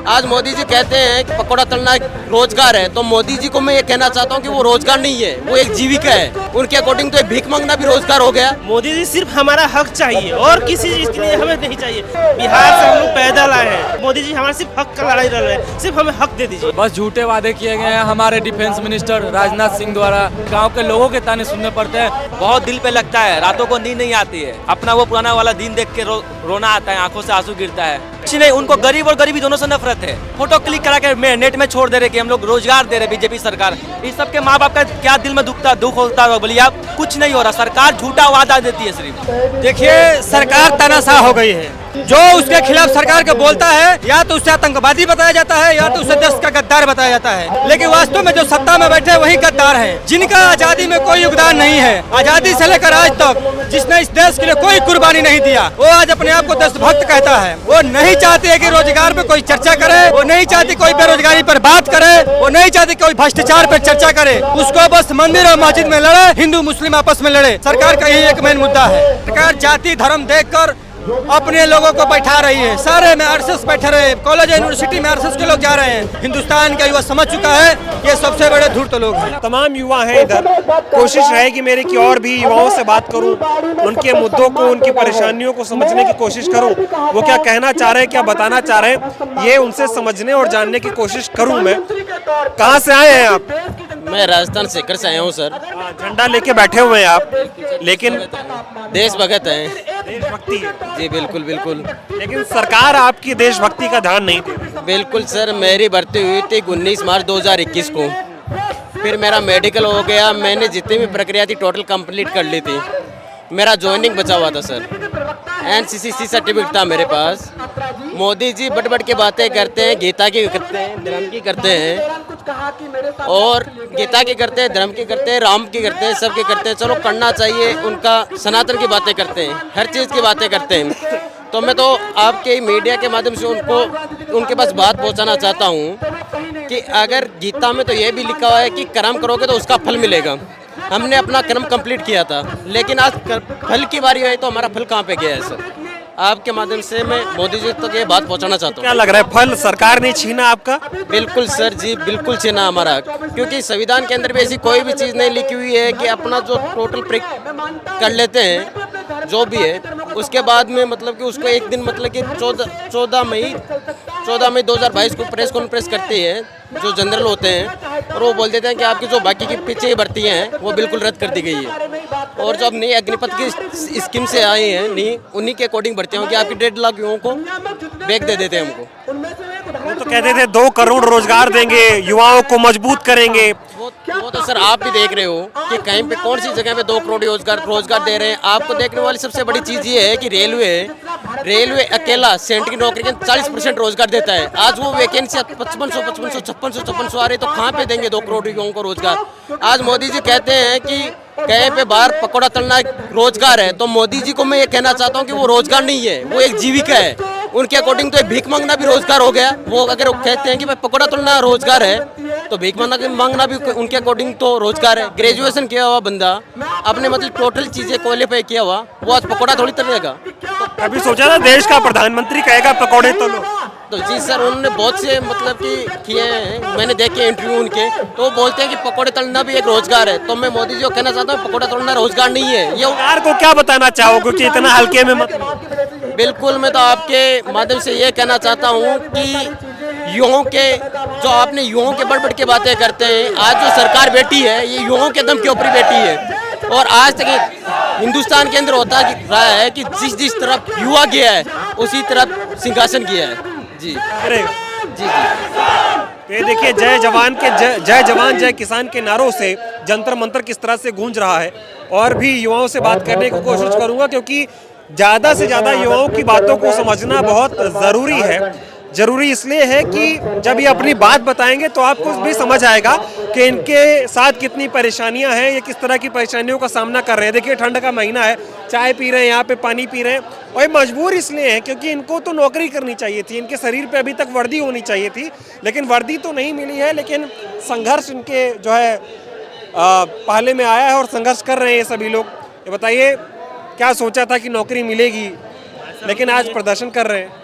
आज मोदी जी कहते हैं कि पकौड़ा तलना एक रोजगार है, तो मोदी जी को मैं ये कहना चाहता हूँ कि वो रोजगार नहीं है, वो एक जीविका है। उनके अकॉर्डिंग तो भीख मांगना भी रोजगार हो गया। मोदी जी सिर्फ हमारा हक चाहिए और किसी चीज के लिए हमें नहीं चाहिए। बिहार से हम लोग पैदल आए हैं, मोदी जी हमारे सिर्फ हक का लड़ाई लड़ रहे हैं, सिर्फ हमें हक दे दीजिए। बस झूठे वादे किए गए हैं हमारे डिफेंस मिनिस्टर राजनाथ सिंह द्वारा। गांव के लोगों के ताने सुनने पड़ते हैं। बहुत दिल पे लगता है, रातों को नींद नहीं आती है। अपना वो पुराना वाला दिन देख के रोना आता है, आंखों से आंसू गिरता है। कुछ नहीं, उनको गरीब और गरीबी दोनों से नफरत है। फोटो क्लिक करा के नेट में छोड़ दे रहे कि हम लोग रोजगार दे रहे बीजेपी सरकार। इस सबके माँ बाप का क्या दिल में दुख होता है? बोलिए आप, कुछ नहीं हो रहा। सरकार झूठा वादा देती है सिर्फ। देखिए, सरकार तानाशाह हो गई है। जो उसके खिलाफ सरकार के बोलता है, या तो उसे आतंकवादी बताया जाता है, या तो उसे देश का गद्दार बताया जाता है। लेकिन वास्तव में जो सत्ता में बैठे वही गद्दार हैं, जिनका आजादी में कोई योगदान नहीं है। आजादी से लेकर आज तक जिसने इस देश के लिए कोई कुर्बानी नहीं दिया, वो आज अपने आप को देशभक्त कहता है। वो नहीं चाहती है कि रोजगार पे कोई चर्चा करे, वो नहीं चाहती कोई बेरोजगारी पर बात करे, वो नहीं चाहती कोई भ्रष्टाचार पर चर्चा करे। उसको बस मंदिर और मस्जिद में लड़े, हिंदू मुस्लिम आपस में लड़े। सरकार का यही एक मेन मुद्दा है। सरकार जाति धर्म देखकर अपने लोगों को बैठा रही है। सारे में आरएसएस बैठे रहे, कॉलेज यूनिवर्सिटी में आरएसएस के लोग जा रहे हैं। हिंदुस्तान का युवा समझ चुका है ये सबसे बड़े धूर्त लोग हैं। तमाम युवा हैं इधर। कोशिश रहेगी मेरी कि और भी युवाओं से बात करूं, उनके मुद्दों को, उनकी परेशानियों को समझने की कोशिश करूं। वो क्या कहना चाह रहे हैं, क्या बताना चाह रहे हैं, ये उनसे समझने और जानने की कोशिश करूं मैं। कहाँ से आए हैं आप? मैं राजस्थान सीकर से आया हूँ सर। झंडा लेके बैठे हुए हैं आप, लेकिन देशभक्त हैं। देशभक्ति है। जी बिल्कुल बिल्कुल। लेकिन सरकार आपकी देशभक्ति का ध्यान नहीं देती। बिल्कुल सर, मेरी भर्ती हुई थी 19 मार्च 2021 को। फिर मेरा मेडिकल हो गया, मैंने जितनी भी प्रक्रिया थी टोटल कंप्लीट कर ली थी। मेरा ज्वाइनिंग बचा हुआ था सर, NCC सर्टिफिकेट था मेरे पास। मोदी जी बट बट के बातें करते हैं, गीता की करते हैं, धर्म की करते हैं, और गीता की करते हैं, धर्म की करते हैं, राम की करते हैं, सब की करते हैं। चलो करना चाहिए, उनका सनातन की बातें करते हैं, हर चीज़ की बातें करते हैं। तो मैं तो आपके मीडिया के माध्यम से उनके पास बात पहुंचाना चाहता हूं कि अगर गीता में तो ये भी लिखा हुआ है कि कर्म करोगे तो उसका फल मिलेगा। हमने अपना कर्म कंप्लीट किया था, लेकिन आज फल की बारी आई तो हमारा फल कहाँ पे गया है सर? आपके माध्यम से मैं मोदी जी तक ये बात पहुंचाना चाहता हूँ। क्या लग रहा है, फल सरकार ने छीना आपका? बिल्कुल सर जी, बिल्कुल छीना हमारा, क्योंकि संविधान के अंदर भी ऐसी कोई भी चीज़ नहीं लिखी हुई है कि अपना जो टोटल कर लेते हैं जो भी है, उसके बाद में मतलब कि उसको एक दिन मतलब कि 14 मई 2022 को प्रेस कॉन्फ्रेंस करती है जो जनरल होते हैं, और वो बोल देते हैं कि आपकी जो बाकी की पीछे की भर्तियाँ हैं वो बिल्कुल रद्द कर दी गई है। और जो अब नई अग्निपथ की स्कीम से आई हैं, उन्हीं के अकॉर्डिंग भर्तियाँ होंगी। आपकी 1.5 लाख युवाओं को बैग दे देते हैं हमको। वो तो कहते थे 2 करोड़ रोजगार देंगे, युवाओं को मजबूत करेंगे। वो तो सर आप भी देख रहे हो कि कहीं पे कौन सी जगह पे 2 करोड़ रोजगार दे रहे हैं। आपको देखने वाली सबसे बड़ी चीज़ ये है कि रेलवे अकेला सेंटर की नौकरी के 40% रोजगार देता है। आज वो वैकेंसी 5500, 5600 आ रही, तो कहाँ पे देंगे 2 करोड़ युवाओं को रोजगार? आज मोदी जी कहते हैं कि कहीं पे बाहर पकौड़ा तलना एक रोजगार है, तो मोदी जी को मैं ये कहना चाहता हूँ कि वो रोजगार नहीं है, वो एक जीविका है। उनके अकॉर्डिंग तो भीख मांगना भी रोजगार हो गया। वो अगर वो कहते हैं कि भाई पकौड़ा तलना रोजगार है, तो भीख मांगना भी उनके अकॉर्डिंग तो रोजगार है। ग्रेजुएशन किया हुआ बंदा, अपने मतलब टोटल चीजें क्वालिफाई किया हुआ, वो आज पकौड़ा थोड़ी तलेगा। अभी सोचा था देश का प्रधानमंत्री कहेगा पकौड़े तलो। तो जी सर, उन्होंने बहुत से मतलब कि किए हैं, मैंने देखे इंटरव्यू उनके, तो वो बोलते हैं कि पकौड़े तलना भी एक रोजगार है। तो मैं मोदी जी को कहना चाहता हूँ पकौड़ा तलना रोजगार नहीं है। ये सरकार को क्या बताना चाहोगे कि इतना हल्के में मत? बिल्कुल, मैं तो आपके माध्यम से ये कहना चाहता हूँ कि युवाओं के जो आपने युवाओं के बढ़ के बातें करते हैं, आज जो सरकार बैठी है ये युवाओं के दम के ऊपर बैठी है। और आज तक हिंदुस्तान के अंदर होता रहा है कि जिस तरफ युवा गया है उसी तरफ सिंहासन गया है। जी अरे जी। ये देखिए, जय जवान जय किसान के नारों से जंतर मंतर किस तरह से गूंज रहा है। और भी युवाओं से बात करने की कोशिश करूंगा, क्योंकि ज़्यादा से ज़्यादा युवाओं की बातों को समझना बहुत ज़रूरी है। ज़रूरी इसलिए है कि जब ये अपनी बात बताएंगे तो आपको भी समझ आएगा कि इनके साथ कितनी परेशानियां हैं, ये किस तरह की परेशानियों का सामना कर रहे हैं। देखिए, ठंड का महीना है, चाय पी रहे हैं, यहाँ पे पानी पी रहे हैं, और ये मजबूर इसलिए हैं क्योंकि इनको तो नौकरी करनी चाहिए थी, इनके शरीर पे अभी तक वर्दी होनी चाहिए थी, लेकिन वर्दी तो नहीं मिली है। लेकिन संघर्ष इनके जो है पहले में आया है और संघर्ष कर रहे हैं ये सभी लोग। ये बताइए, क्या सोचा था कि नौकरी मिलेगी, लेकिन आज प्रदर्शन कर रहे हैं?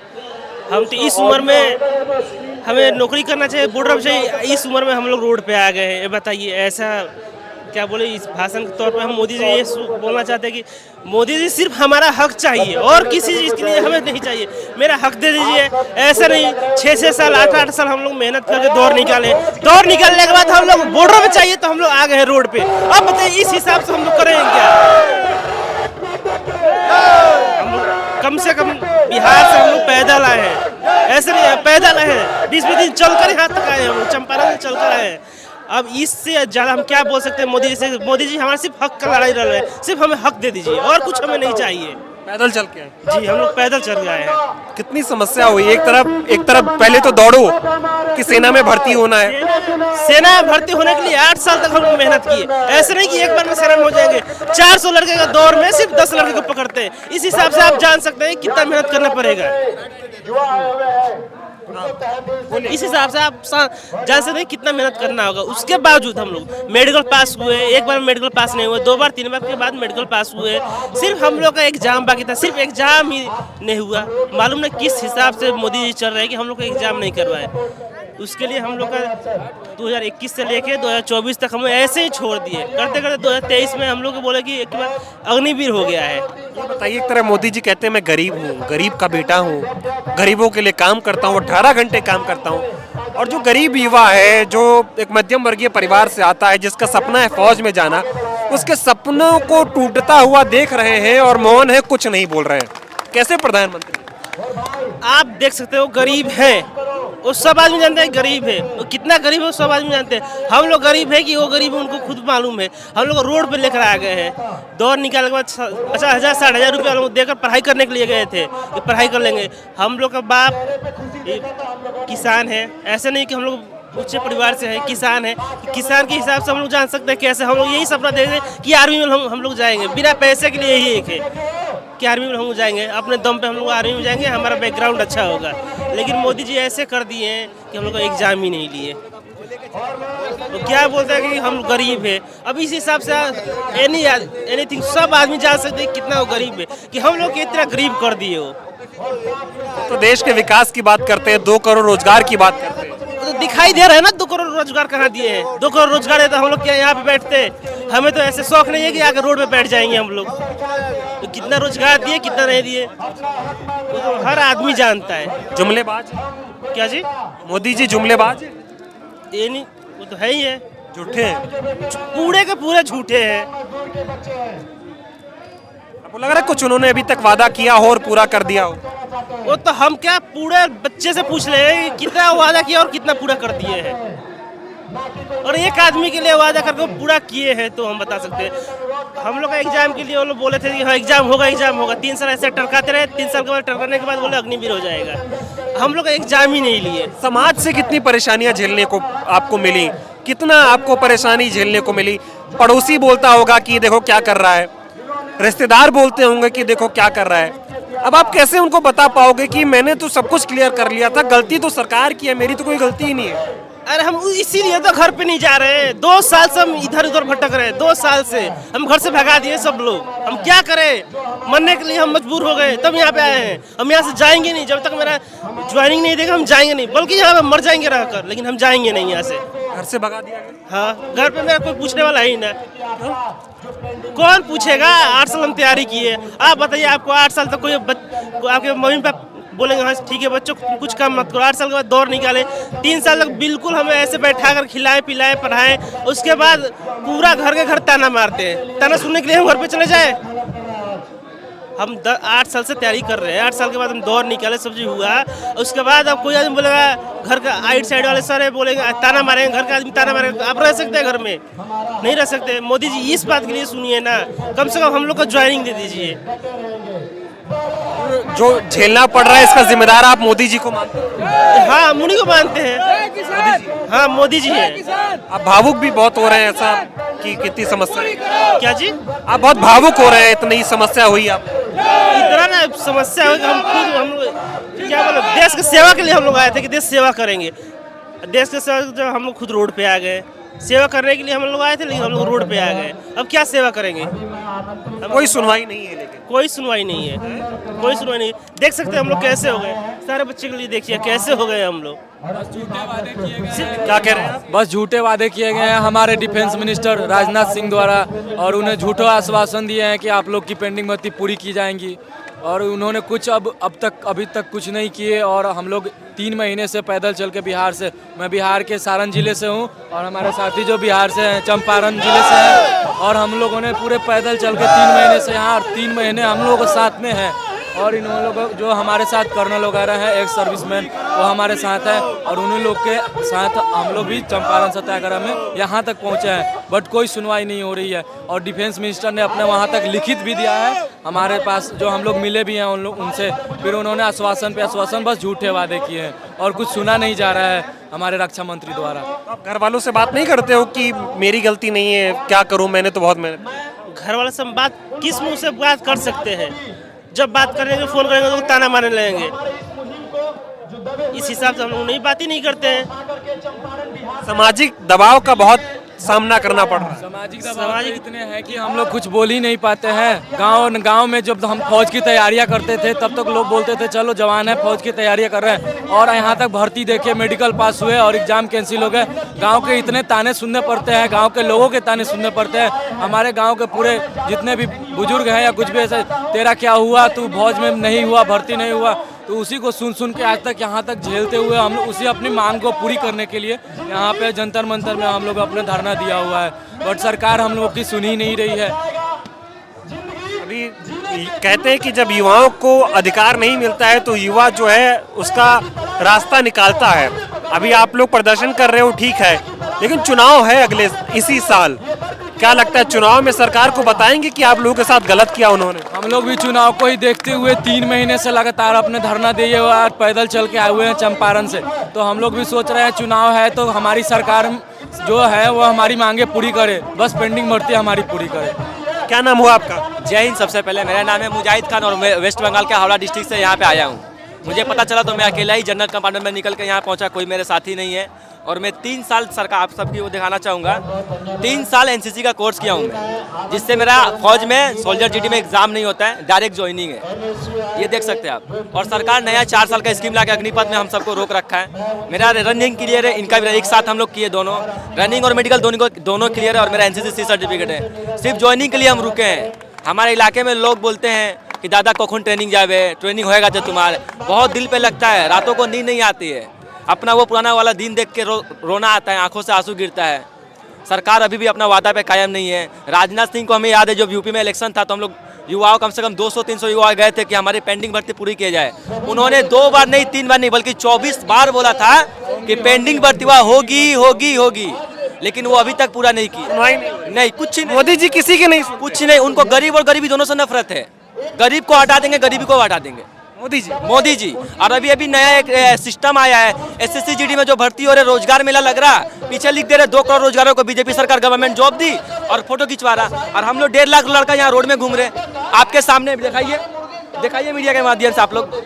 हम तो इस उम्र में हमें नौकरी करना चाहिए, बोर्ड ऑफ चाहिए। इस उम्र में हम लोग रोड पे आ गए हैं। ये बताइए, ऐसा क्या बोले, इस भाषण के तौर पे हम मोदी जी ये बोलना चाहते हैं कि मोदी जी सिर्फ हमारा हक चाहिए और किसी चीज़ के लिए हमें नहीं चाहिए। मेरा हक दे दीजिए। ऐसा नहीं 6-6 साल 8-8 साल हम लोग मेहनत करके दौड़ निकाले, दौड़ निकालने के बाद हम लोग बॉर्डर में चाहिए तो हम लोग आ गए हैं रोड पे। अब बताइए इस हिसाब से हम लोग करेंगे क्या? हम लोग कम से कम बिहार से हम लोग पैदल आए हैं, ऐसे नहीं पैदल आए हैं, 20-20 दिन चलकर यहाँ तक आए हैं, हम लोग चंपारण से चलकर आए हैं। अब इससे ज़्यादा हम क्या बोल सकते हैं मोदी जी से? मोदी जी हमारा सिर्फ हक का लड़ाई लड़ रहे हैं, सिर्फ हमें हक दे दीजिए और कुछ हमें नहीं चाहिए। पैदल चल के आए? जी हम लोग पैदल चल गए हैं। कितनी समस्या हुई? एक तरफ पहले तो दौड़ो कि सेना में भर्ती होना है। सेना में भर्ती होने के लिए 8 साल तक हम लोग मेहनत किए। ऐसे नहीं कि एक बार में सेना में हो जाएंगे। 400 लड़के का दौड़ में सिर्फ 10 लड़के को पकड़ते हैं। इस हिसाब से आप जान सकते हैं कितना मेहनत करना पड़ेगा। इस हिसाब से आप जान सकते हैं कितना मेहनत करना होगा। उसके बावजूद हम लोग मेडिकल पास हुए, एक बार मेडिकल पास नहीं हुए, 2 बार 3 बार के बाद मेडिकल पास हुए। सिर्फ हम लोग का एग्जाम बाकी था, सिर्फ एग्जाम ही नहीं हुआ। मालूम नहीं किस हिसाब से मोदी जी चल रहे हैं कि हम लोग को एग्जाम नहीं करवाए। उसके लिए हम लोग का 2021 से लेके 2024 तक हम ऐसे ही छोड़ दिए। करते करते 2023 में हम लोग को बोले कि एक बार अग्निवीर हो गया है। ये बताइए, एक तरह मोदी जी कहते हैं मैं गरीब हूँ, गरीब का बेटा हूँ, गरीबों के लिए काम करता हूँ, 18 घंटे काम करता हूँ। और जो गरीब युवा है, जो एक मध्यम वर्गीय परिवार से आता है, जिसका सपना है फौज में जाना, उसके सपनों को टूटता हुआ देख रहे हैं और मौन है, कुछ नहीं बोल रहे हैं। कैसे प्रधानमंत्री? आप देख सकते हो गरीब है, वो सब आदमी जानते हैं गरीब है। वो कितना गरीब है वो सब आदमी जानते हैं। हम लोग गरीब है कि वो गरीब है उनको खुद मालूम है। हम लोग रोड पे लेकर आ गए हैं, दौड़ निकालने के बाद 50,000-60,000 रुपये लोग देकर पढ़ाई करने के लिए गए थे कि पढ़ाई कर लेंगे। हम लोग का बाप किसान है, ऐसे नहीं कि हम लोग उच्च परिवार से हैं, किसान है। किसान के हिसाब से हम लोग जान सकते हैं कैसे हम लोग यही सपना देख रहे हैं कि आर्मी में हम लोग जाएंगे। बिना पैसे के लिए यही एक है कि आर्मी में हम लोग जाएंगे, अपने दम पे हम लोग आर्मी में जाएंगे, हमारा बैकग्राउंड अच्छा होगा। लेकिन मोदी जी ऐसे कर दिए हैं कि हम लोग का एग्जाम ही नहीं लिए। तो क्या बोलते हैं कि हम गरीब है। अब इस हिसाब से एनीथिंग सब आदमी जान सकते हैं कितना वो गरीब है कि हम लोग के इतना गरीब कर दिए हो। तो देश के विकास की बात करते हैं, 2 करोड़ रोजगार की बात करते हैं, तो दिखाई दे रहा है ना 2 करोड़ रोजगार कहाँ दिए हैं। 2 करोड़ रोजगार है तो हम लोग क्या यहाँ पे बैठते? हमें तो ऐसे शौक नहीं है कि आकर रोड पे बैठ जाएंगे हम लोग। तो कितना रोजगार दिए कितना नहीं दिए वो तो हर आदमी जानता है। जुमलेबाज क्या जी? मोदी जी जुमलेबाज ये नहीं, वो तो है ही है, झूठे हैं। पूरे के पूरे झूठे हैं। आपको लग रहा है कुछ उन्होंने अभी तक वादा किया हो और पूरा कर दिया हो? वो तो हम क्या पूरे बच्चे से पूछ ले कितना वादा किया और कितना पूरा कर दिए हैं। और एक आदमी के लिए वादा करके पूरा किए हैं तो हम बता सकते हैं। हम लोग का एग्जाम के लिए वो लोग बोले थे कि हाँ एग्जाम होगा। 3 साल ऐसे टरकाते रहे, 3 साल के बाद टरकाने के बाद बोले अग्निवीर हो जाएगा। हम लोग का एग्जाम ही नहीं लिए। समाज से कितनी परेशानियां झेलने को आपको मिली? कितना आपको परेशानी झेलने को मिली? पड़ोसी बोलता होगा कि देखो क्या कर रहा है, रिश्तेदार बोलते होंगे कि देखो क्या कर रहा है। अब आप कैसे उनको बता पाओगे कि मैंने तो सब कुछ क्लियर कर लिया था, गलती तो सरकार की है, मेरी तो कोई गलती ही नहीं है? अरे हम इसीलिए तो घर पे नहीं जा रहे हैं। 2 साल से हम इधर उधर भटक रहे हैं। 2 साल से हम घर से भगा दिए सब लोग। हम क्या करें? मरने के लिए हम मजबूर हो गए तब यहाँ पे आए हैं। हम यहाँ से जाएंगे नहीं जब तक मेरा ज्वाइनिंग नहीं देगा। हम जाएंगे नहीं, बल्कि यहाँ पे मर जाएंगे रहकर, लेकिन हम जाएंगे नहीं यहाँ से। घर से भगा दिया गया? हाँ, घर पे मेरा कोई पूछने वाला ही ना। कौन पूछेगा? 8 साल हम तैयारी किए। आप बताइए, आपको 8 साल तक कोई आपके मम्मी पापा बोलेंगे हाँ ठीक है बच्चों कुछ काम मत करो। 8 साल के बाद दौड़ निकाले, 3 साल तक बिल्कुल हमें ऐसे बैठा कर खिलाए पिलाए पढ़ाए। उसके बाद पूरा घर के घर ताना मारते हैं। ताना सुनने के लिए हम घर पे चले जाए? हम 8 साल से तैयारी कर रहे हैं। 8 साल के बाद हम दौड़ निकाले, सब चीज हुआ। उसके बाद अब कोई आदमी बोलेगा, घर का आइट साइड वाले सारे बोलेंगे ताना मारेंगे, घर का आदमी ताना मारेंगे। आप रह सकते हैं घर में? नहीं रह सकते। मोदी जी इस बात के लिए सुनिए ना, कम से कम हम लोग को ज्वाइनिंग दे दीजिए। जो झेलना पड़ रहा है इसका जिम्मेदार आप मोदी जी को मानते हैं? हाँ, मुनि को मानते हैं। हाँ, मोदी जी हैं। आप भावुक भी बहुत हो रहे हैं ऐसा कि कितनी समस्या है? क्या जी? आप बहुत भावुक हो रहे हैं, इतनी समस्या हुई आप? इतना ना समस्या है कि हम लोग क्या बोलो, देश की सेवा के लिए हम लोग आए थे कि देश सेवा करेंगे। देश के सेवा जब हम लोग खुद रोड पे आ गए, सेवा करने के लिए हम लोग आए थे, लेकिन हम लोग रोड पे आ गए। अब क्या सेवा करेंगे? कोई सुनवाई नहीं है। लेकिन कोई सुनवाई नहीं है, कोई सुनवाई नहीं। देख सकते हैं हम लोग कैसे हो गए। सारे बच्चे के लिए देखिए कैसे हो गए हम लोग। क्या कह रहे हैं आप? बस झूठे वादे किए गए हैं हमारे डिफेंस मिनिस्टर राजनाथ सिंह द्वारा, और उन्हें झूठा आश्वासन दिए हैं कि आप लोग की पेंडिंग भर्ती पूरी की जाएंगी, और उन्होंने कुछ अभी तक कुछ नहीं किए। और हम लोग 3 महीने से पैदल चल के बिहार से, मैं बिहार के सारण जिले से हूँ और हमारे साथी जो बिहार से हैं चंपारण जिले से हैं, और हम लोगों ने पूरे पैदल चल के 3 महीने से यहाँ, और 3 महीने हम लोग साथ में हैं। और इन लोग जो हमारे साथ कर्नल वगैरह हैं, एक सर्विसमैन, वो हमारे साथ हैं, और उन्हीं लोग के साथ हम लोग भी चंपारण सत्याग्रह में यहाँ तक पहुँचे हैं, बट कोई सुनवाई नहीं हो रही है। और डिफेंस मिनिस्टर ने अपने वहाँ तक लिखित भी दिया है हमारे पास, जो हम लोग मिले भी हैं उनसे, फिर उन्होंने आश्वासन पे आश्वासन, बस झूठे वादे किए हैं और कुछ सुना नहीं जा रहा है हमारे रक्षा मंत्री द्वारा। आप घर वालों से बात नहीं करते हो कि मेरी गलती नहीं है, क्या करूँ, मैंने तो बहुत मेहनत। घर वाले से हम बात किस मुंह से बात कर सकते हैं? जब बात करेंगे फोन करेंगे तो ताना मारने लगेंगे। इस हिसाब से हम लोग नहीं बात ही नहीं करते हैं। सामाजिक दबाव का बहुत सामना करना पड़ रहा है। सामाजिक इतने हैं कि हम लोग कुछ बोल ही नहीं पाते हैं। गांव में जब हम फौज की तैयारियां करते थे तब तक लोग बोलते थे चलो जवान है, फौज की तैयारियां कर रहे हैं, और यहाँ तक भर्ती देखिए, मेडिकल पास हुए और एग्जाम कैंसिल हो गए। गांव के इतने ताने सुनने पड़ते हैं, गांव के लोगों के ताने सुनने पड़ते हैं। हमारे गाँव के पूरे जितने भी बुजुर्ग हैं या कुछ भी ऐसे, तेरा क्या हुआ, तू फौज में नहीं हुआ, भर्ती नहीं हुआ, तो उसी को सुन के आज तक यहाँ तक झेलते हुए हम लोग उसी अपनी मांग को पूरी करने के लिए यहाँ पे जंतर मंतर में हम लोग अपने धरना दिया हुआ है, बट सरकार हम लोग की सुन ही नहीं रही है। अभी कहते हैं कि जब युवाओं को अधिकार नहीं मिलता है तो युवा जो है उसका रास्ता निकालता है। अभी आप लोग प्रदर्शन कर रहे हो, ठीक है, लेकिन चुनाव है अगले इसी साल, क्या लगता है चुनाव में सरकार को बताएंगे कि आप लोगों के साथ गलत किया उन्होंने? हम लोग भी चुनाव को ही देखते हुए 3 महीने से लगातार अपने धरना दिए हुए, आज पैदल चल के आए हुए हैं चंपारण से, तो हम लोग भी सोच रहे हैं चुनाव है तो हमारी सरकार जो है वो हमारी मांगे पूरी करे, बस पेंडिंग भर्ती हमारी पूरी करे। क्या नाम हुआ आपका? जय हिंद। सबसे पहले मेरा नाम है मुजाहिद खान और मैं वेस्ट बंगाल के हावड़ा डिस्ट्रिक्ट से यहाँ पे आया हूँ। मुझे पता चला तो मैं अकेला ही जनरल कंपार्टमेंट में निकल के यहाँ पहुँचा, कोई मेरे साथी नहीं है। और मैं 3 साल सरकार आप सबकी वो दिखाना चाहूँगा, 3 साल एनसीसी का कोर्स किया हूँ मैं, जिससे मेरा फौज में सोल्जर जीडी में एग्जाम नहीं होता है, डायरेक्ट ज्वाइनिंग है, ये देख सकते हैं आप। और सरकार नया 4 साल का स्कीम लाके अग्निपथ में हम सबको रोक रखा है। मेरा रनिंग क्लियर है, इनका भी एक साथ हम लोग किए दोनों, रनिंग और मेडिकल दोनों क्लियर है, और मेरा एनसीसी सर्टिफिकेट है। सिर्फ ज्वाइनिंग के लिए हम रुके हैं। हमारे इलाके में लोग बोलते हैं कि दादा कखन ट्रेनिंग जावे, ट्रेनिंग होएगा जो तुम्हारे, बहुत दिल पे लगता है, रातों को नींद नहीं आती है। अपना वो पुराना वाला दिन देख के रोना आता है, आंखों से आंसू गिरता है। सरकार अभी भी अपना वादा पे कायम नहीं है। राजनाथ सिंह को हमें याद है, जब यूपी में इलेक्शन था तो हम लोग युवाओं कम से कम 200-300 युवा गए थे कि हमारी पेंडिंग भर्ती पूरी की जाए। उन्होंने 2 बार नहीं, 3 बार नहीं, बल्कि 24 बार बोला था कि पेंडिंग भर्ती होगी होगी होगी, लेकिन वो अभी तक पूरा नहीं की। नहीं, कुछ नहीं। मोदी जी किसी के नहीं, कुछ नहीं। उनको गरीब और गरीबी दोनों से नफरत है। गरीब को हटा देंगे, गरीबी को हटा देंगे मोदी जी। और अभी नया एक सिस्टम आया है, एसएससी जीडी में जो भर्ती हो रहे, रोजगार मेला लग रहा, पीछे लिख दे रहे 2 करोड़ रोजगारों को बीजेपी सरकार गवर्नमेंट जॉब दी, और फोटो खिंचवा रहा, और हम लोग 1.5 लाख लड़का यहाँ रोड में घूम रहे। आपके सामने दिखाइए मीडिया के माध्यम से आप लोग,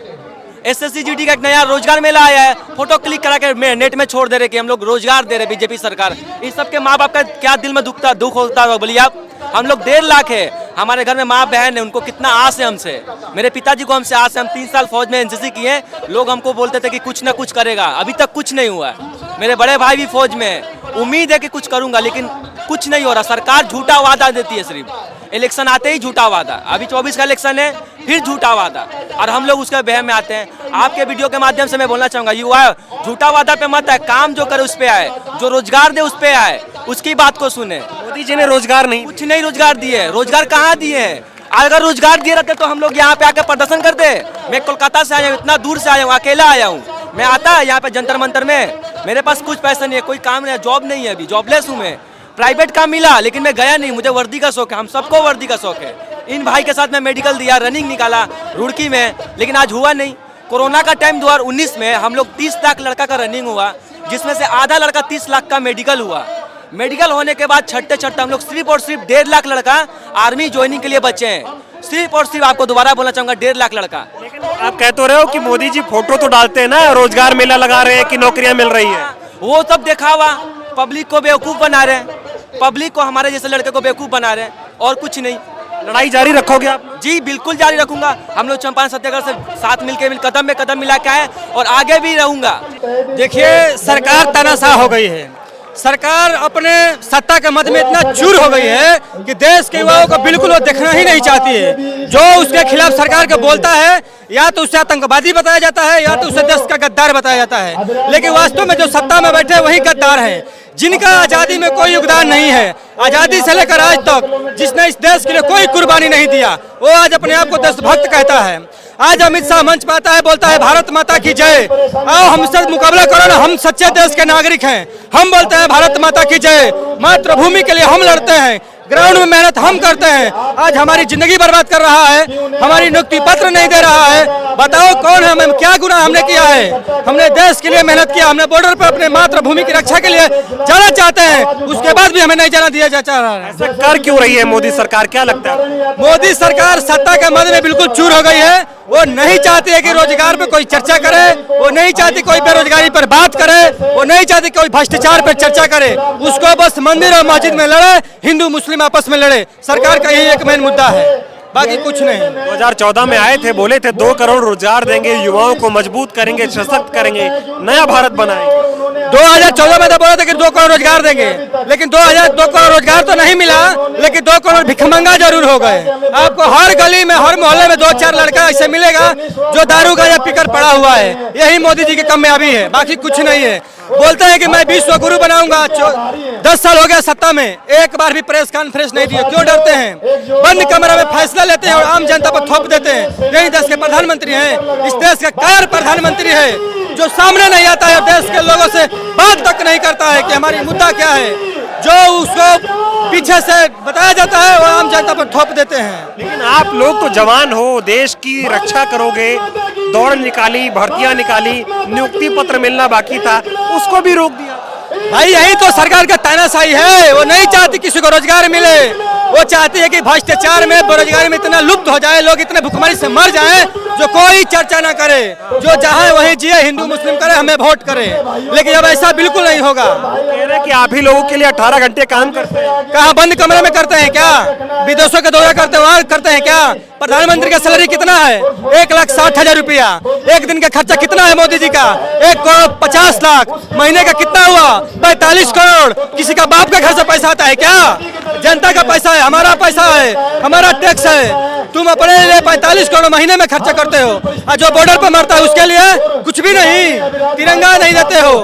एसएससी जीडी का एक नया रोजगार मेला आया है, फोटो क्लिक करा के नेट में छोड़ दे रहे कि हम लोग रोजगार दे रहे बीजेपी सरकार। इस सबके माँ बाप का क्या दिल में दुख होता है बोलिए आप। हम लोग 1.5 लाख है, हमारे घर में माँ बहन है, उनको कितना आस है हमसे। मेरे पिताजी को हमसे आस है, हम 3 साल फौज में एनसीसी किए। लोग हमको बोलते थे कि कुछ ना कुछ करेगा, अभी तक कुछ नहीं हुआ है। मेरे बड़े भाई भी फौज में है, उम्मीद है कि कुछ करूंगा, लेकिन कुछ नहीं हो रहा। सरकार झूठा वादा देती है, सिर्फ इलेक्शन आते ही झूठा वादा। अभी 24 का इलेक्शन है, फिर झूठा वादा, और हम लोग उसके बहम में आते हैं। आपके वीडियो के माध्यम से मैं बोलना चाहूंगा, युवा झूठा वादा पे मत आए, काम जो करे उस पे आए, जो रोजगार दे उस पे आए, उसकी बात को सुने। मोदी जी ने रोजगार नहीं, कुछ नहीं रोजगार दिए। रोजगार कहाँ दिए हैं? अगर रोजगार दिए रहते तो हम लोग यहाँ पे आकर प्रदर्शन करते। मैं कोलकाता से आया हूँ, इतना दूर से आया हूँ, अकेला आया हूँ। मैं आता है यहाँ पे जंतर मंतर में, मेरे पास कुछ पैसा नहीं है, कोई काम नहीं है, जॉब नहीं है, अभी जॉबलेस हूँ मैं। प्राइवेट काम मिला लेकिन मैं गया नहीं, मुझे वर्दी का शौक है, हम सबको वर्दी का शौक है। इन भाई के साथ मैं मेडिकल दिया, रनिंग निकाला रुड़की में, लेकिन आज हुआ नहीं। कोरोना का टाइम 2019 में हम लोग 30 लाख लड़का का रनिंग हुआ, जिसमें से आधा लड़का 30 लाख का मेडिकल हुआ। मेडिकल होने के बाद छठे हम लोग सिर्फ और सिर्फ 1.5 लाख लड़का आर्मी ज्वाइनिंग के लिए बचे हैं। सिर्फ और सिर्फ आपको दोबारा बोलना चाहूंगा, 1.5 लाख लड़का। लेकिन आप कह तो रहे हो कि मोदी जी फोटो तो डालते हैं ना, रोजगार मेला लगा रहे हैं कि नौकरियां मिल रही है, वो सब दिखावा, पब्लिक को बेवकूफ बना रहे हैं, पब्लिक को हमारे जैसे लड़के को बेवकूफ बना रहे हैं, और कुछ नहीं। लड़ाई जारी रखोगे आप? जी बिल्कुल जारी रखूंगा। हम लोग चंपारण सत्याग्रह से साथ मिलकर कदम में कदम मिला के आए और आगे भी रहूंगा। देखिए, सरकार तानाशाह हो गई है। सरकार अपने सत्ता के मद में इतना चूर हो गई है कि देश के युवाओं को बिल्कुल वो देखना ही नहीं चाहती है। जो उसके खिलाफ सरकार को बोलता है या तो उसे आतंकवादी बताया जाता है या तो उसे देश का गद्दार बताया जाता है। लेकिन वास्तव में जो सत्ता में बैठे वही गद्दार हैं, जिनका आज़ादी में कोई योगदान नहीं है। आज़ादी से लेकर आज तक जिसने इस देश के लिए कोई कुर्बानी नहीं दिया, वो आज अपने आप को देशभक्त कहता है। आज अमित शाह मंच पाता है, बोलता है भारत माता की जय, आओ हमसे मुकाबला करो ना, हम सच्चे देश के नागरिक हैं। हम बोलते हैं भारत माता की जय, मातृभूमि के लिए हम लड़ते हैं, ग्राउंड में मेहनत हम करते हैं। आज हमारी जिंदगी बर्बाद कर रहा है, हमारी नियुक्ति पत्र नहीं दे रहा है। बताओ कौन है, हमें क्या गुनाह हमने किया है? हमने देश के लिए मेहनत किया, हमने बॉर्डर पर अपने मातृभूमि की रक्षा के लिए जाना चाहते हैं, उसके बाद भी हमें नहीं जाना दिया जा रहा है। ऐसा कर क्यों रही है मोदी सरकार, क्या लगता है? मोदी सरकार सत्ता के मद में बिल्कुल चूर हो गई है। वो नहीं चाहती है कि रोजगार पे कोई चर्चा करे, वो नहीं चाहती कोई बेरोजगारी पर बात करे, वो नहीं चाहती कोई भ्रष्टाचार पर चर्चा करे। उसको बस मंदिर और मस्जिद में लड़े, हिंदू मुस्लिम आपस में लड़े। सरकार का यही एक मेन मुद्दा है, बाकी कुछ नहीं। 2014 में आए थे, बोले थे 2 करोड़ रोजगार देंगे, युवाओं को मजबूत करेंगे, सशक्त करेंगे, नया भारत बनाएंगे। 2014 में तो बोला था कि 2 करोड़ रोजगार देंगे, लेकिन 2 करोड़ रोजगार तो नहीं मिला, लेकिन 2 करोड़ भिखमंगा जरूर हो गए। आपको हर गली में हर मोहल्ले में 2-4 लड़का ऐसे मिलेगा जो दारू गांजा पीकर पड़ा हुआ है। यही मोदी जी की कामयाबी है, बाकी कुछ नहीं है। बोलते हैं कि मैं विश्व गुरु बनाऊंगा। 10 साल हो गया सत्ता में, एक बार भी प्रेस कॉन्फ्रेंस नहीं दिए। क्यों डरते हैं? बंद कमरे में फैसला लेते हैं और आम जनता पर थोप देते हैं। यही देश के प्रधानमंत्री हैं, इस देश का कायर प्रधानमंत्री है, जो सामने नहीं आता है, देश के लोगों से बात तक नहीं करता है कि हमारी मुद्दा क्या है। जो उसको पीछे से बताया जाता है वो आम जनता पर थोप देते हैं। लेकिन आप लोग तो जवान हो, देश की रक्षा करोगे, दौड़ निकाली, भर्तियां निकाली, नियुक्ति पत्र मिलना बाकी था, उसको भी रोक दिया। भाई यही तो सरकार का तानाशाही है। वो नहीं चाहती किसी को रोजगार मिले, वो चाहती है कि भ्रष्टाचार में, बेरोजगारी में इतना लुप्त हो जाए, लोग इतने भुखमरी से मर जाएं, जो कोई चर्चा ना करे, जो चाहे वही जिए, हिंदू मुस्लिम करे, हमें वोट करे। लेकिन अब ऐसा बिल्कुल नहीं होगा। कह रहे हैं कि आप ही लोगों के लिए 18 घंटे काम करते हैं। कहाँ बंद कमरे में करते हैं क्या? विदेशों का दौरा करते वहाँ करते हैं क्या? प्रधानमंत्री का सैलरी कितना है? 1,60,000 रुपया। एक दिन का खर्चा कितना है मोदी जी का? 1,50 लाख। महीने का कितना हुआ? 45 करोड़। किसी का बाप का घर से पैसा आता है क्या? जनता का पैसा है, हमारा पैसा है, हमारा टैक्स है। तुम अपने लिए 45 करोड़ महीने में खर्चा करते हो, और जो बॉर्डर पर मरता है उसके लिए कुछ भी नहीं। तिरंगा नहीं देते हो,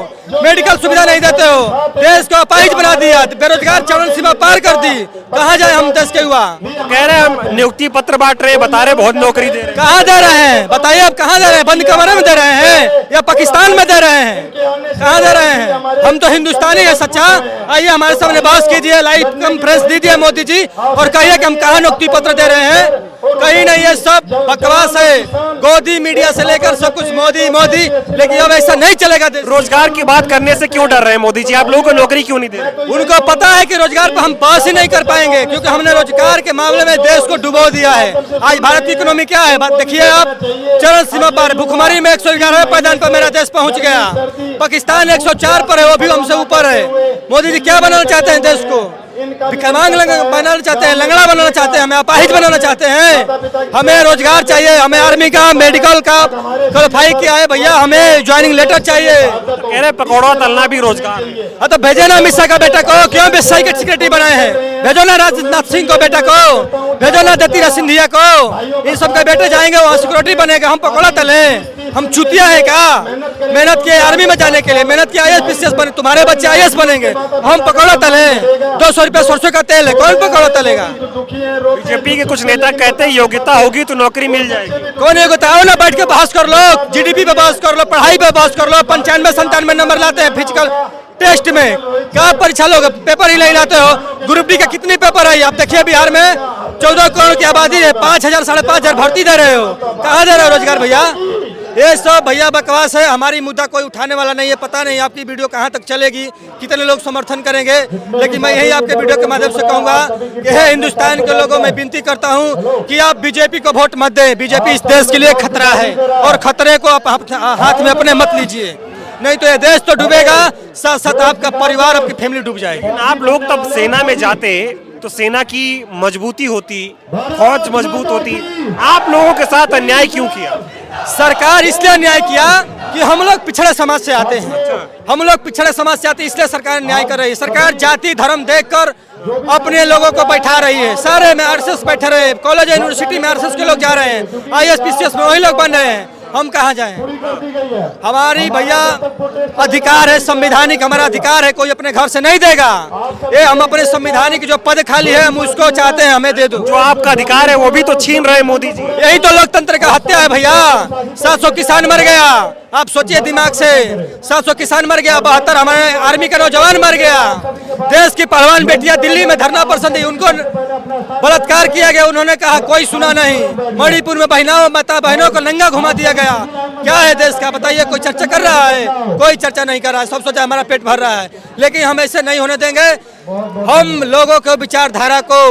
मेडिकल सुविधा नहीं देते हो, देश को अपाहिज बना दिया, बेरोजगार चरम सीमा पार कर दी। कहाँ जाए हम देश के युवा? कह रहे हैं हम नियुक्ति पत्र बांट रहे, बता रहे बहुत नौकरी दे रहे। कहाँ दे रहे हैं? बताइए, आप कहाँ दे रहे हैं? बंद कमरे में दे रहे हैं या पाकिस्तान में दे रहे हैं? कहाँ दे रहे हैं? हम तो हिंदुस्तानी है सच्चा। आइए हमारे सामने बात कीजिए, लाइव कॉन्फ्रेंस दीजिए मोदी जी, और कहिए कि हम कहाँ नियुक्ति पत्र दे रहे हैं। कहीं नहीं, ये सब बकवास है। गोदी मीडिया से लेकर सब कुछ मोदी मोदी, लेकिन अब ऐसा नहीं चलेगा। रोजगार की बात करने से क्यों डर रहे हैं मोदी जी? आप लोगों को नौकरी क्यों नहीं दे रहे? उनको पता है कि रोजगार पर हम पास ही नहीं कर पाएंगे, क्योंकि हमने रोजगार के मामले में देश को डुबो दिया है। आज भारत की इकोनॉमी क्या है? देखिए आप, चरम सीमा पर भुखमरी में 111 पैदान पर मेरा देश पहुंच गया। पाकिस्तान 104 पर है, वो भी हमसे ऊपर है। मोदी जी क्या बनाना चाहते हैं? देश को भिखामंग बनाना चाहते हैं, लंगड़ा बनाना चाहते हैं, हमें अपाहिज बनाना चाहते हैं। हमें रोजगार चाहिए, हमें आर्मी का, मेडिकल का क्वालिफाई किया है भैया, हमें ज्वाइनिंग लेटर चाहिए। कह रहे पकौड़ा तलना भी रोजगार है। हाँ तो भेजे ना अमित शाह का बेटा को, क्यों बेसाई के सेक्रेटरी बनाए हैं? भेजो ना राजनाथ सिंह को बेटा को, भेजो ना ज्योतिरादित्य सिंधिया को। इन सब के बेटे जाएंगे वहाँ सिक्योरिटी बनेगा, हम पकौड़ा तले? हम चुतिया है क्या? मेहनत किए आर्मी में जाने के लिए, मेहनत किया IAS PCS बने, तुम्हारे बच्चे IAS बनेंगे, हम पकौड़ा तले? 200 रुपया सरसों का तेल है, कौन पकौड़ा तलेगा? बीजेपी के कुछ नेता कहते हैं योग्यता होगी तो नौकरी मिल जाएगी। कौन योग्यता? आओ ना बैठ के बहस कर लो, GDP पे बहस कर लो, पढ़ाई पे बहस कर लो। 95-97 नंबर लाते हैं फिजिकल टेस्ट में, क्या परीक्षा लोग पेपर ही नहीं लाते हो? ग्रुप डी का कितनी पेपर है? आप देखिए बिहार में 14 करोड़ की आबादी है, 5,000 साढ़े 5,000 भर्ती दे रहे हो, कहाँ दे रहे हो रोजगार भैया? ये सब भैया बकवास है। हमारी मुद्दा कोई उठाने वाला नहीं है। पता नहीं आपकी वीडियो कहाँ तक चलेगी, कितने लोग समर्थन करेंगे, लेकिन मैं यही आपके वीडियो के माध्यम से कहूँगा कि हे हिंदुस्तान के लोगों में विनती करता हूँ कि आप बीजेपी को वोट मत दें। बीजेपी इस देश के लिए खतरा है, और खतरे को आप हाथ में अपने मत लीजिए, नहीं तो ये देश तो डूबेगा, साथ साथ आपका परिवार, आपकी फैमिली डूब जाएगी। आप लोग तब सेना में जाते, तो सेना की मजबूती होती, फौज मजबूत होती, आप लोगों के साथ अन्याय क्यों किया? सरकार इसलिए न्याय किया कि हम लोग पिछड़े समाज से आते हैं, हम लोग पिछड़े समाज से आते हैं, इसलिए सरकार न्याय कर रही है। सरकार जाति धर्म देखकर अपने लोगों को बैठा रही है। सारे में आरएसएस बैठे रहे हैं, कॉलेज यूनिवर्सिटी में आरएसएस के लोग जा रहे हैं, आईएएस पीसीएस में वही लोग बन रहे हैं। हम कहाँ जाएं? हमारी भैया अधिकार है, संवैधानिक हमारा अधिकार है, कोई अपने घर से नहीं देगा। ये हम अपने संवैधानिक जो पद खाली है हम उसको चाहते हैं, हमें दे दो। जो आपका अधिकार है वो भी तो छीन रहे मोदी जी। यही तो लोकतंत्र का हत्या है भैया। 700 किसान मर गया, आप सोचिए दिमाग से, 700 किसान मर गया, 72 हमारे आर्मी का नौजवान मर गया। देश की पहलवान बेटियां दिल्ली में धरना प्रदर्शन दी, उनको बलात्कार किया गया, उन्होंने कहा कोई सुना नहीं। मणिपुर में माता बहनों को नंगा घुमा दिया गया। क्या है देश का बताइए? कोई चर्चा कर रहा है? कोई चर्चा नहीं कर रहा है। सब सोचा हमारा पेट भर रहा है, लेकिन हम ऐसे नहीं होने देंगे। हम लोगों को विचारधारा को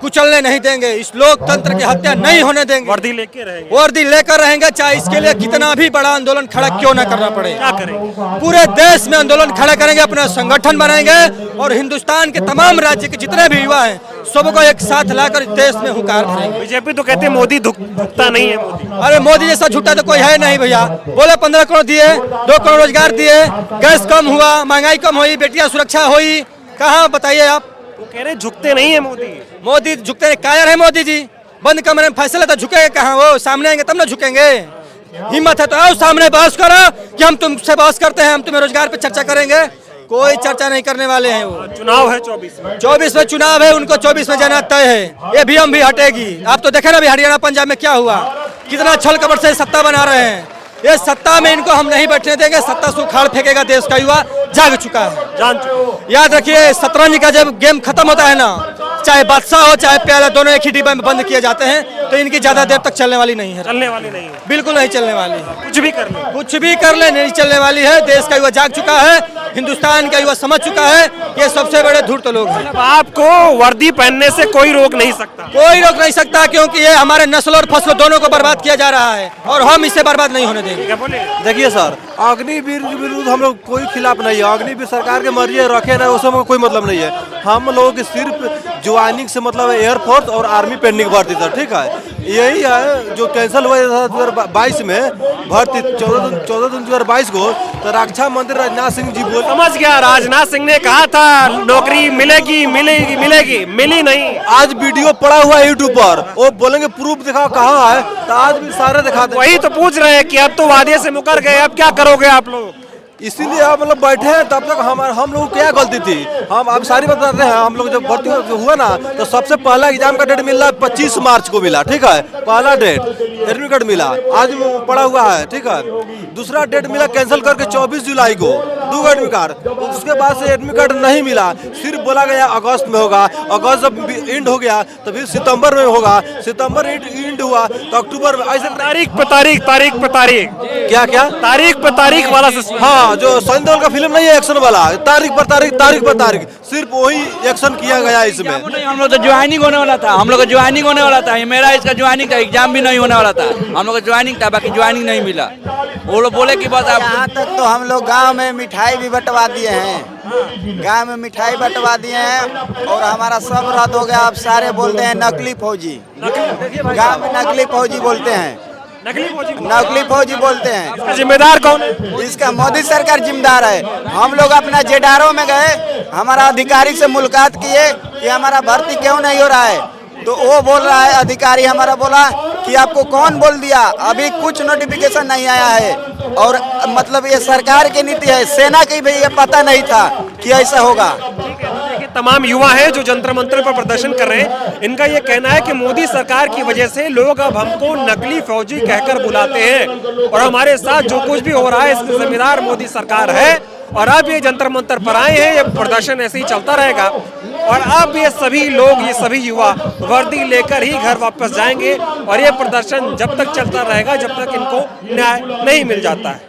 कुचलने नहीं देंगे, इस लोकतंत्र की हत्या नहीं होने देंगे। वर्दी लेके रहेंगे, वर्दी लेकर रहेंगे, चाहे इसके लिए कितना भी बड़ा आंदोलन खड़ा क्यों ना करना पड़े। क्या करेंगे? पूरे देश में आंदोलन खड़ा करेंगे, अपना संगठन बनाएंगे और हिंदुस्तान के तमाम राज्य के जितने भी युवा हैं सबको एक साथ लाकर देश में हुंकार भरेंगे। बीजेपी तो कहते हैं मोदी झुकता नहीं है। मोदी, अरे मोदी जैसा झूठा तो कोई है नहीं भैया। बोले 15 करोड़ दिए, 2 करोड़ रोजगार दिए, गैस कम हुआ, महंगाई कम हुई, बेटियां सुरक्षा हुई, कहाँ बताइए आप? वो कह रहे झुकते नहीं है मोदी। मोदी झुकते नहीं, कायर है मोदी जी। बंद कमरे में फैसला तो झुकेंगे कहाँ? वो सामने आएंगे तब ना झुकेंगे। हिम्मत है तो आओ सामने बहस करो कि हम तुमसे बहस करते हैं, हम तुम्हें रोजगार पे चर्चा करेंगे। कोई चर्चा नहीं करने वाले हैं। वो चुनाव है 24 में, 24 में चुनाव है, उनको 24 में जाना तय है। ये भी हम भी हटेगी। आप तो देखे ना अभी हरियाणा पंजाब में क्या हुआ, कितना छल कपट से सत्ता बना रहे हैं। ये सत्ता में इनको हम नहीं बैठने देंगे। सत्ता से उखाड़ फेंकेगा देश का युवा, जाग चुका है, जान चुके। याद रखिए। शतरंज का जब गेम खत्म होता है ना, चाहे बादशाह हो चाहे प्याला, दोनों एक ही डिब्बे में बंद किए जाते हैं, तो इनकी ज्यादा देर तक चलने वाली नहीं है। चलने वाली नहीं है, बिल्कुल नहीं चलने वाली। कुछ भी कर ले, कुछ भी कर ले, नहीं चलने वाली है। देश का युवा जाग चुका है, हिंदुस्तान का युवा समझ चुका है, ये सबसे बड़े धूर्त लोग हैं। अब आपको वर्दी पहनने से कोई रोक नहीं सकता। कोई रोक नहीं सकता, क्योंकि ये हमारे नस्ल और फसल दोनों को बर्बाद किया जा रहा है और हम इसे बर्बाद नहीं होने देंगे। क्या बोले? देखिए सर, अग्निवीर के विरुद्ध हम लोग कोई खिलाफ नहीं है। अग्निवीर सरकार के मर्जी रखे ना, उसमें कोई मतलब नहीं है। हम लोगों की सिर्फ ज्वाइनिंग से मतलब है एयरफोर्स और आर्मी पेंडिंग भर्ती था, ठीक है। यही है जो कैंसिल हुआ था 2022 में भर्ती, 14 जून 2022 को। तो रक्षा मंत्री राजनाथ सिंह जी बोले, समझ गया, राजनाथ सिंह ने कहा था नौकरी मिलेगी मिलेगी मिलेगी, मिली नहीं। आज वीडियो पड़ा हुआ है यूट्यूब पर, वो बोलेंगे प्रूफ दिखाओ कहाँ है, तो आज भी सारे दिखाते। वही तो पूछ रहे हैं कि अब तो वादे से मुकर गए, अब क्या करोगे आप लोग? इसीलिए आप मतलब बैठे हैं। तब तक हम लोग क्या गलती थी, हम अब सारी बताते हैं। हम लोग जब भर्ती हुआ ना, तो सबसे पहला एग्जाम का डेट मिला 25 मार्च को मिला, ठीक है, पहला डेट एडमिट कार्ड मिला, आज पड़ा हुआ है, ठीक है। दूसरा डेट मिला कैंसिल करके 24 जुलाई को 2 एडमिट कार्ड। उसके बाद से एडमिट कार्ड नहीं मिला, सिर्फ बोला गया अगस्त में होगा। अगस्त जब एंड हो गया तो फिर सितंबर में होगा, सितंबर एंड हुआ तो अक्टूबर में, ऐसे तारीख पे तारीख, तारीख पे तारीख, क्या क्या तारीख पे तारीख वाला सिस्टम। हाँ, जो सनी देओल का फिल्म नहीं है एक्शन वाला, तारीख पर तारीख, तारीख पर तारीख, सिर्फ वही एक्शन किया गया इसमें। नहीं, हम लोग तो ज्वाइनिंग होने वाला था, हम लोग का ज्वाइनिंग होने वाला था। ये मेरा इसका ज्वाइनिंग था, एग्जाम भी नहीं होने वाला था। हम लोग का ज्वाइनिंग था, बाकी ज्वाइनिंग नहीं मिला। वो लोग बोले कि बस आप यहाँ तक तो हम लोग गांव में मिठाई भी बंटवा दिए हैं, गांव में मिठाई बंटवा दिए हैं और हमारा सब रद्द हो गया। अब सारे बोलते हैं नकली फौजी, गांव में नकली फौजी बोलते हैं, नकली फौजी बोलते हैं। जिम्मेदार कौन है? इसका मोदी सरकार जिम्मेदार है। हम लोग अपना जेडारो में गए, हमारा अधिकारी से मुलाकात किए कि हमारा भर्ती क्यों नहीं हो रहा है, तो वो बोल रहा है, अधिकारी हमारा बोला कि आपको कौन बोल दिया, अभी कुछ नोटिफिकेशन नहीं आया है। और मतलब ये सरकार की नीति है, सेना की भी ये पता नहीं था कि ऐसा होगा। देखिए, तमाम युवा हैं जो जंतर मंतर पर प्रदर्शन कर रहे हैं। इनका ये कहना है कि मोदी सरकार की वजह से लोग अब हमको नकली फौजी कहकर बुलाते हैं और हमारे साथ जो कुछ भी हो रहा है इसकी जिम्मेदार मोदी सरकार है। और अब ये जंतर मंतर पर आए हैं, ये प्रदर्शन ऐसे ही चलता रहेगा और अब ये सभी लोग, ये सभी युवा वर्दी लेकर ही घर वापस जाएंगे और ये प्रदर्शन जब तक चलता रहेगा जब तक इनको न्याय नहीं मिल जाता है।